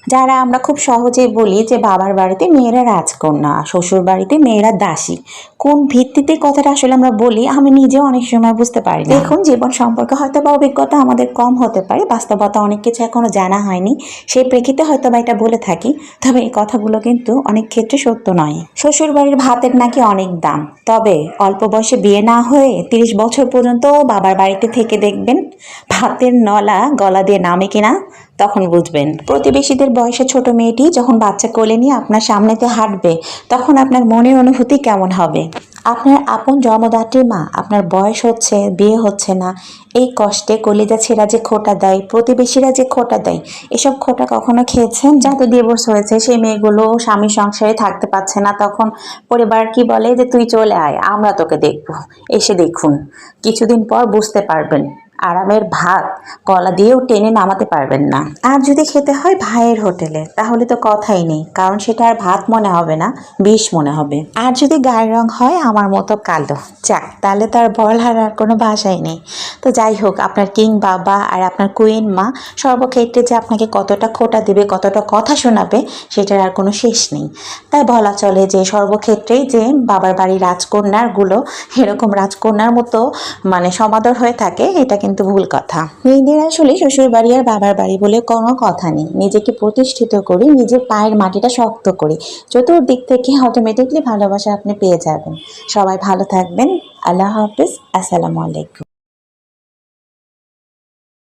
যারা আমরা খুব সহজেই বলি যে বাবার বাড়িতে মেয়েরা রাজকন্যা, শ্বশুর বাড়িতে মেয়েরা দাসী, কোন ভিত্তিতে কথাটা আসলে আমরা বলি আমি নিজেও অনেক সময় বুঝতে পারি না। দেখুন, জীবন সম্পর্কে হয়তো বা অভিজ্ঞতা আমাদের কম হতে পারে, বাস্তবতা অনেক কিছু এখনো জানা হয়নি, সেই প্রেক্ষিতে হয়তো বা এটা বলে থাকি। তবে এই কথাগুলো কিন্তু অনেক ক্ষেত্রে সত্য নয়। শ্বশুর বাড়ির ভাতের নাকি অনেক দাম, তবে অল্প বয়সে বিয়ে না হয়ে 30 বছর পর্যন্ত বাবার বাড়িতে থেকে দেখবেন ভাতের নলা গলা দিয়ে নামে কিনা, তখন বুঝবেন। প্রতিবেশীদের বয়সে ছোট মেয়েটি যখন বাচ্চা কোলে নিয়ে আপনার সামনেতে হাঁটবে, তখন আপনার মনের অনুভূতি কেমন হবে? আপনার আপন জন্মদাত্রী মা, আপনার বয়স হচ্ছে, বিয়ে হচ্ছে না, এই কষ্টে কলিজা ছেঁড়া যে খোঁটা দেয়, প্রতিবেশীরা যে খোঁটা দেয়, এসব খোঁটা কখনো খেয়েছেন? যাতে ডিভোর্স হয়েছে সেই মেয়েগুলো স্বামী সংসারে থাকতে পারছে না, তখন পরিবার কি বলে যে তুই চলে আয়, আমরা তোকে দেখবো, এসে দেখুন, কিছুদিন পর বুঝতে পারবেন আরামের ভাত গলা দিয়েও টেনে নামাতে পারবেন না। আর যদি খেতে হয় ভাইয়ের হোটেলে, তাহলে তো কথাই নেই, কারণ সেটা আর ভাত মনে হবে না, বিষ মনে হবে। আর যদি গায়ের রং হয় আমার মতো কালো, যাক, তাহলে তো আর বলার আর কোনো ভাষাই নেই। তো যাই হোক, আপনার কিং বাবা আর আপনার কুইন মা সর্বক্ষেত্রে যে আপনাকে কতটা খোঁটা দেবে, কতটা কথা শোনাবে, সেটার আর কোনো শেষ নেই। তাই বলা চলে যে সর্বক্ষেত্রেই যে বাবার বাড়ির রাজকন্যাগুলো এরকম রাজকন্যার মতো সমাদর হয়ে থাকে, এটা কিন্তু ভুল কথা। মেয়েদের আসলে শ্বশুর বাড়ি আর বাবার বাড়ি বলে কোনো কথা নেই। নিজেকে প্রতিষ্ঠিত করি, নিজের পায়ের মাটিটা শক্ত করি, চতুর্দিক থেকে অটোমেটিকলি ভালোবাসা আপনি পেয়ে যাবেন। সবাই ভালো থাকবেন। আল্লাহ হাফিজ। আসসালামু আলাইকুম।